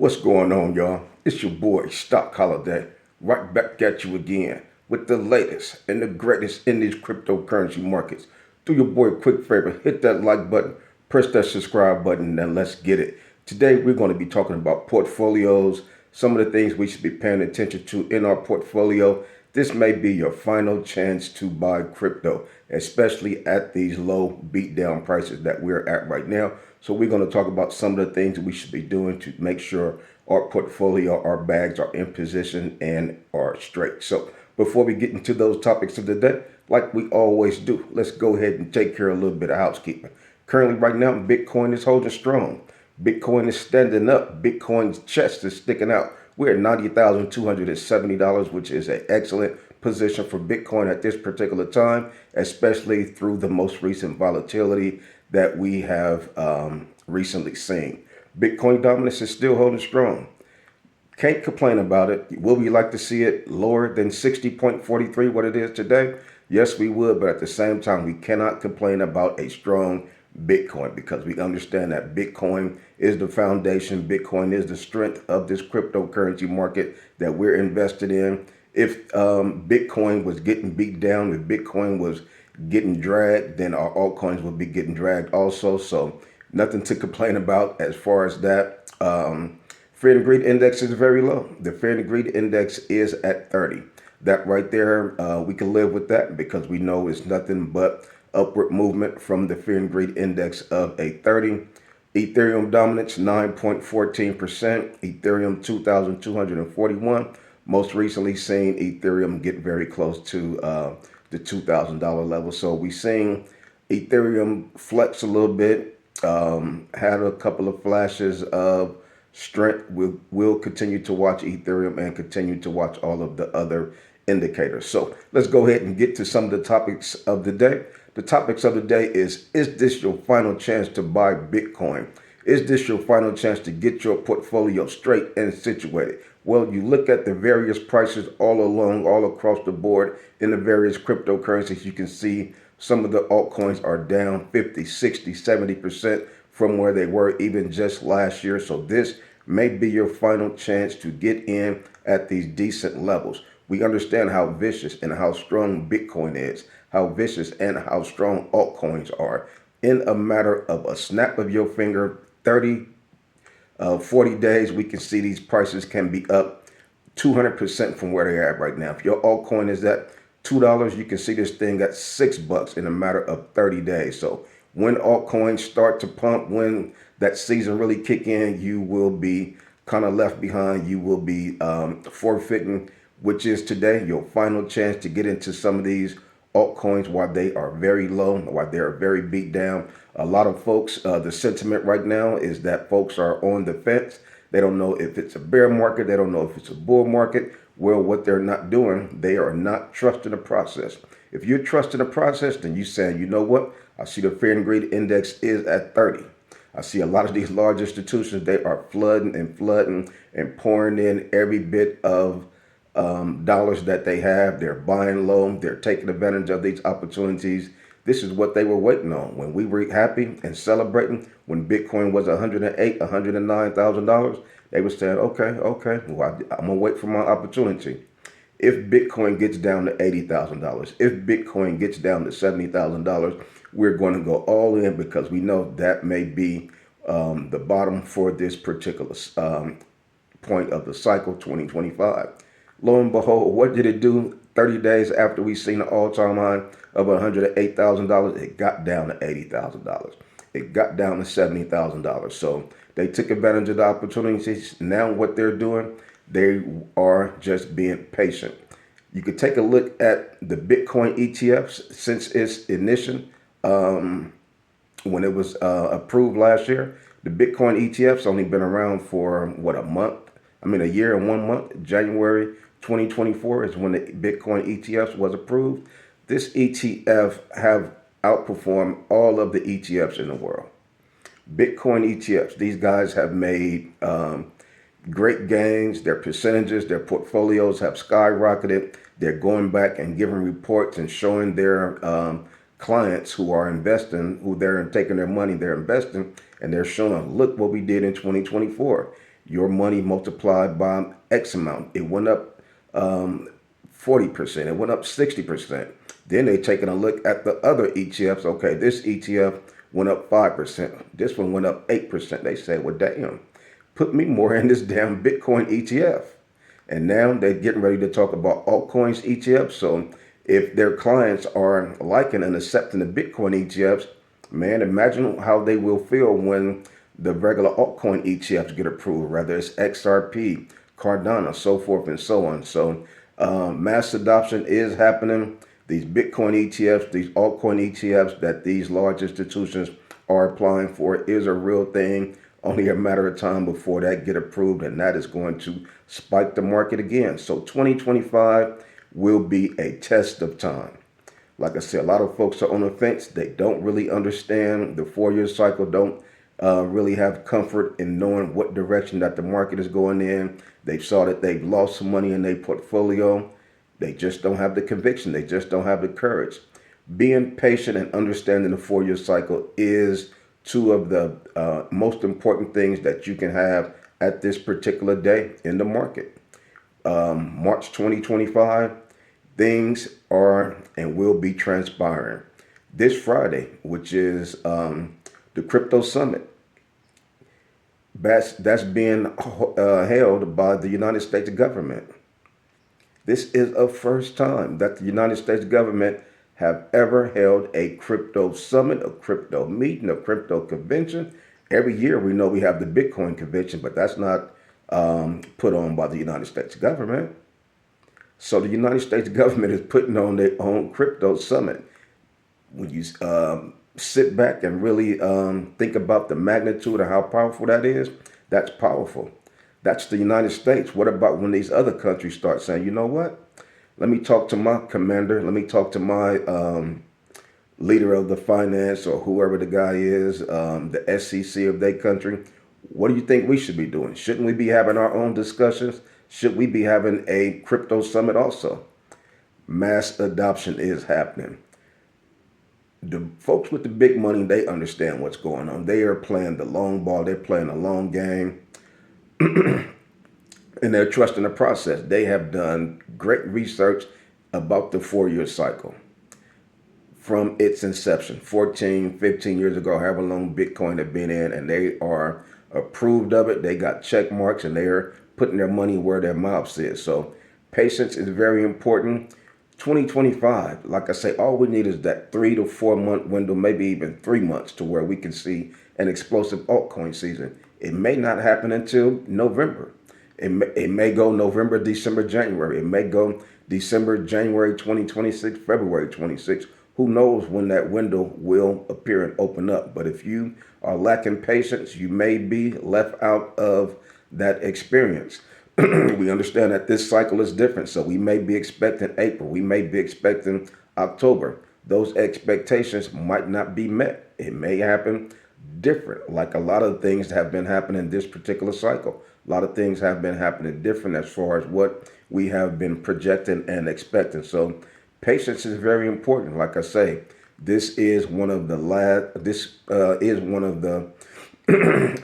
What's going on, y'all? It's your boy, Stock Holiday, right back at you again with the latest and the greatest in these cryptocurrency markets. Do your boy a quick favor, hit that like button, press that subscribe button, and let's get it. Today, we're going to be talking about portfolios, some of the things we should be paying attention to in our portfolio. This may be your final chance to buy crypto, especially at these low beatdown prices that we're at right now. So we're going to talk about some of the things we should be doing to make sure our portfolio, our bags are in position and are straight. So before we get into those topics of the day, like we always do, let's go ahead and take care of a little bit of housekeeping. Currently right now, Bitcoin is holding strong. Bitcoin is standing up. Bitcoin's chest is sticking out. We're at $90,270, which is an excellent position for Bitcoin at this particular time, especially through the most recent volatility that we have recently seen. Bitcoin dominance is still holding strong. Can't complain about it. Will we like to see it lower than 60.43, what it is today? Yes, we would, but at the same time, we cannot complain about a strong Bitcoin because we understand that Bitcoin is the foundation. Bitcoin is the strength of this cryptocurrency market that we're invested in. If Bitcoin was getting beat down, if Bitcoin was getting dragged, then our altcoins would be getting dragged also. So nothing to complain about as far as that. Fear and greed index is very low. The fear and greed index is at 30. That right there, we can live with that because we know it's nothing but upward movement from the fear and greed index of a 30. Ethereum dominance 9.14%. Ethereum 2,241. Most recently seen Ethereum get very close to the $2,000 level. So we seen Ethereum flex a little bit. Had a couple of flashes of strength. We'll continue to watch Ethereum and continue to watch all of the other indicators. So let's go ahead and get to some of the topics of the day. The topics of the day is this your final chance to buy Bitcoin? Is this your final chance to get your portfolio straight and situated? Well, you look at the various prices all along, all across the board in the various cryptocurrencies. You can see some of the altcoins are down 50, 60, 70% from where they were even just last year. So this may be your final chance to get in at these decent levels. We understand how vicious and how strong Bitcoin is, how vicious and how strong altcoins are. In a matter of a snap of your finger, 40 days, we can see these prices can be up 200% from where they're at right now. If your altcoin is at $2, you can see this thing at $6 in a matter of 30 days. So when altcoins start to pump, when that season really kick in, you will be kind of left behind. You will be forfeiting, which is today your final chance to get into some of these altcoins while they are very low, while they're very beat down. A lot of folks, the sentiment right now is that folks are on the fence. They don't know if it's a bear market. They don't know if it's a bull market. Well, what they're not doing, they are not trusting the process. If you're trusting the process, then you're saying, you know what? I see the fear and greed index is at 30. I see a lot of these large institutions, they are flooding and pouring in every bit of dollars that they have. They're buying low. They're taking advantage of these opportunities. This is what they were waiting on. When we were happy and celebrating, when Bitcoin was $108,000, $109,000, they were saying, okay, well, I'm going to wait for my opportunity. If Bitcoin gets down to $80,000, if Bitcoin gets down to $70,000, we're going to go all in because we know that may be the bottom for this particular point of the cycle, 2025. Lo and behold, what did it do 30 days after we seen an all-time high of $108,000? It got down to $80,000. It got down to $70,000. So they took advantage of the opportunities. Now what they're doing, they are just being patient. You could take a look at the Bitcoin ETFs since its initiation, when it was approved last year. The Bitcoin ETF's only been around for, a year and 1 month. January 2024 is when the Bitcoin ETFs was approved. This ETF have outperformed all of the ETFs in the world. Bitcoin ETFs, these guys have made great gains. Their percentages, their portfolios have skyrocketed. They're going back and giving reports and showing their clients who are investing, who they're taking their money, they're investing, and they're showing, look what we did in 2024. Your money multiplied by X amount. It went up 40%. It went up 60%. Then they taking a look at the other ETFs. Okay, this ETF went up 5%. This one went up 8%. They say, well, damn, put me more in this damn Bitcoin ETF. And now they're getting ready to talk about altcoins ETFs. So if their clients are liking and accepting the Bitcoin ETFs, man, imagine how they will feel when the regular altcoin ETFs get approved, whether it's XRP, Cardano, so forth and so on. So mass adoption is happening. These Bitcoin ETFs, these altcoin ETFs that these large institutions are applying for is a real thing. Only a matter of time before that get approved, and that is going to spike the market again. So 2025 will be a test of time. Like I said, a lot of folks are on the fence. They don't really understand the 4-year cycle, don't really have comfort in knowing what direction that the market is going in. They saw that they've lost some money in their portfolio. They just don't have the conviction. They just don't have the courage. Being patient and understanding the 4-year cycle is two of the most important things that you can have at this particular day in the market. March 2025, things are and will be transpiring. This Friday, which is the Crypto Summit, that's being held by the United States government. This is a first time that the United States government have ever held a crypto summit, a crypto meeting, a crypto convention. Every year we know we have the Bitcoin convention, but that's not put on by the United States government. So the United States government is putting on their own crypto summit. When you sit back and really think about the magnitude of how powerful that is, that's powerful. That's the United States. What about when these other countries start saying, you know what? Let me talk to my commander. Let me talk to my leader of the finance or whoever the guy is, the SEC of their country. What do you think we should be doing? Shouldn't we be having our own discussions? Should we be having a crypto summit also? Mass adoption is happening. The folks with the big money, they understand what's going on. They are playing the long ball. They're playing the long game. And they're trusting the process. They have done great research about the 4-year cycle from its inception, 14, 15 years ago, however long Bitcoin had been in, and they are approved of it. They got check marks and they're putting their money where their mouth is. So patience is very important. 2025, like I say, all we need is that 3 to 4 month window, maybe even 3 months to where we can see an explosive altcoin season. It may not happen until November. It may go November, December, January. It may go December, January 2026, February 26. Who knows when that window will appear and open up. But if you are lacking patience, you may be left out of that experience. We understand that this cycle is different. So we may be expecting April. We may be expecting October. Those expectations might not be met. It may happen different, like a lot of things that have been happening this particular cycle. A lot of things have been happening different as far as what we have been projecting and expecting. So patience is very important. Like I say, this is one of the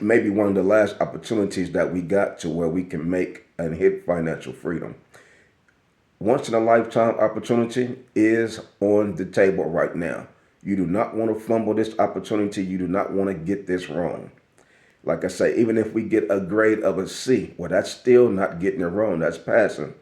maybe one of the last opportunities that we got to where we can make and hit financial freedom. Once in a lifetime opportunity is on the table right now. You do not want to fumble this opportunity. You do not want to get this wrong. Like I say, even if we get a grade of a C, well, that's still not getting it wrong. That's passing.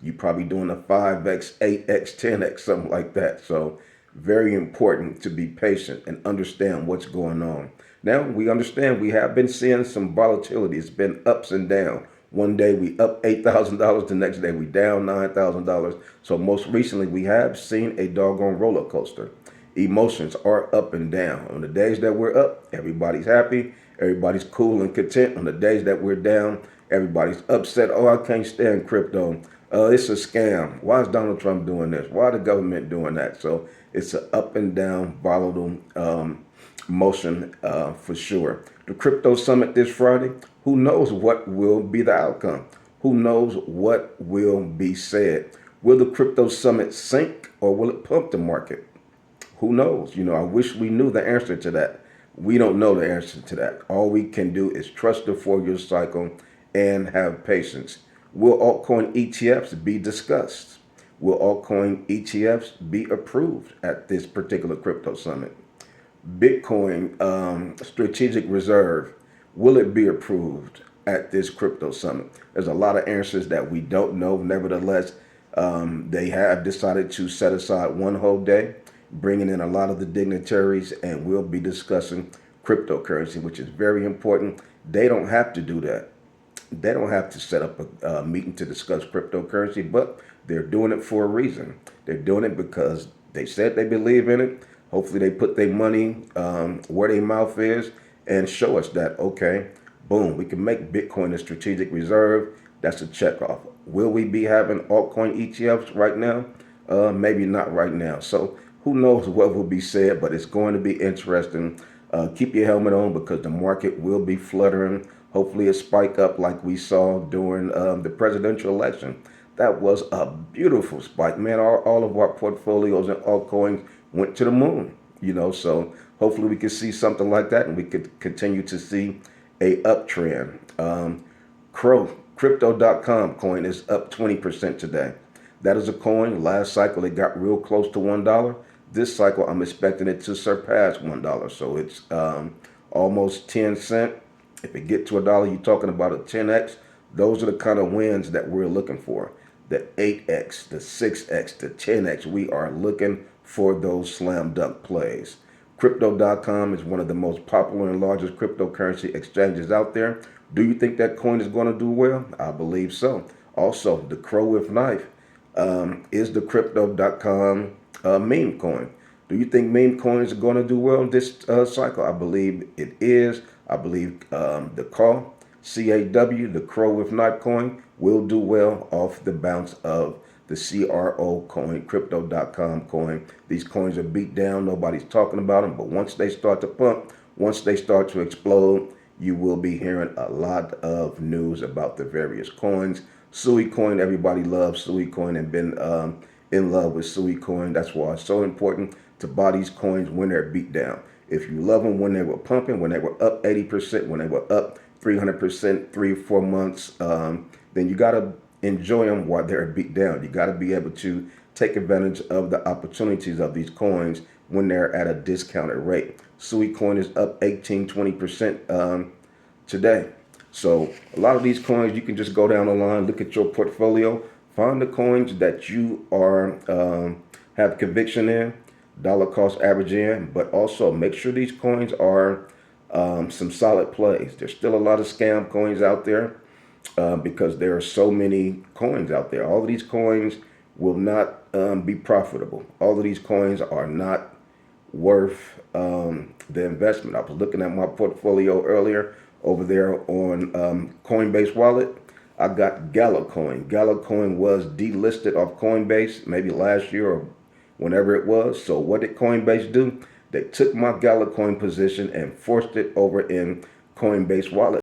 You probably doing a 5x, 8x, 10x, something like that. So very important to be patient and understand what's going on. Now, we understand we have been seeing some volatility. It's been ups and downs. One day we up $8,000. The next day we down $9,000. So most recently we have seen a doggone roller coaster. Emotions are up and down. On the days that we're up, everybody's happy. Everybody's cool and content. On the days that we're down, everybody's upset. Oh, I can't stand crypto. It's a scam. Why is Donald Trump doing this? Why the government doing that? So it's an up and down, volatile motion for sure. The crypto summit this Friday, who knows what will be the outcome? Who knows what will be said? Will the crypto summit sink or will it pump the market? Who knows? I wish we knew the answer to that. We don't know the answer to that. All we can do is trust the 4-year cycle and have patience. Will altcoin ETFs be discussed? Will altcoin ETFs be approved at this particular crypto summit? Bitcoin strategic reserve, will it be approved at this crypto summit? There's a lot of answers that we don't know. Nevertheless, they have decided to set aside one whole day, bringing in a lot of the dignitaries, and we'll be discussing cryptocurrency, which is very important. They don't have to do that. They don't have to set up a meeting to discuss cryptocurrency, but they're doing it for a reason. They're doing it because they said they believe in it. Hopefully they put their money where their mouth is and show us that, okay, boom, we can make Bitcoin a strategic reserve. That's a check off. Will we be having altcoin ETFs right now? Maybe not right now. So who knows what will be said, but it's going to be interesting. Keep your helmet on because the market will be fluttering. Hopefully it spike up like we saw during the presidential election. That was a beautiful spike, man. All of our portfolios and altcoins went to the moon, so hopefully we can see something like that and we could continue to see a uptrend. Crypto.com coin is up 20% today. That is a coin. Last cycle, it got real close to $1. This cycle, I'm expecting it to surpass $1. So it's almost 10 cents. If it get to $1, you're talking about a 10x. Those are the kind of wins that we're looking for. The 8x, the 6x, the 10x. We are looking for those slam dunk plays. Crypto.com is one of the most popular and largest cryptocurrency exchanges out there. Do you think that coin is going to do well? I believe so. Also, the crow with knife is the Crypto.com meme coin. Do you think meme coins are going to do well this cycle? I believe it is. I believe the call, CAW, the crow with knife coin, will do well off the bounce of the CRO coin, Crypto.com coin. These coins are beat down. Nobody's talking about them. But once they start to pump, once they start to explode, you will be hearing a lot of news about the various coins. Sui coin, everybody loves Sui coin and been in love with Sui coin. That's why it's so important to buy these coins when they're beat down. If you love them when they were pumping, when they were up 80%, when they were up 300%, 3 or 4 months, then you got to enjoy them while they're beat down. You got to be able to take advantage of the opportunities of these coins when they're at a discounted rate. Sui coin is up 18-20% today. So a lot of these coins, you can just go down the line, look at your portfolio, find the coins that you are have conviction in, dollar cost average in, but also make sure these coins are some solid plays. There's still a lot of scam coins out there because there are so many coins out there. All of these coins will not be profitable. All of these coins are not worth the investment. I was looking at my portfolio earlier over there on Coinbase Wallet. I got GalaCoin. GalaCoin was delisted off Coinbase maybe last year or whenever it was. So what did Coinbase do? They took my GalaCoin position and forced it over in Coinbase Wallet.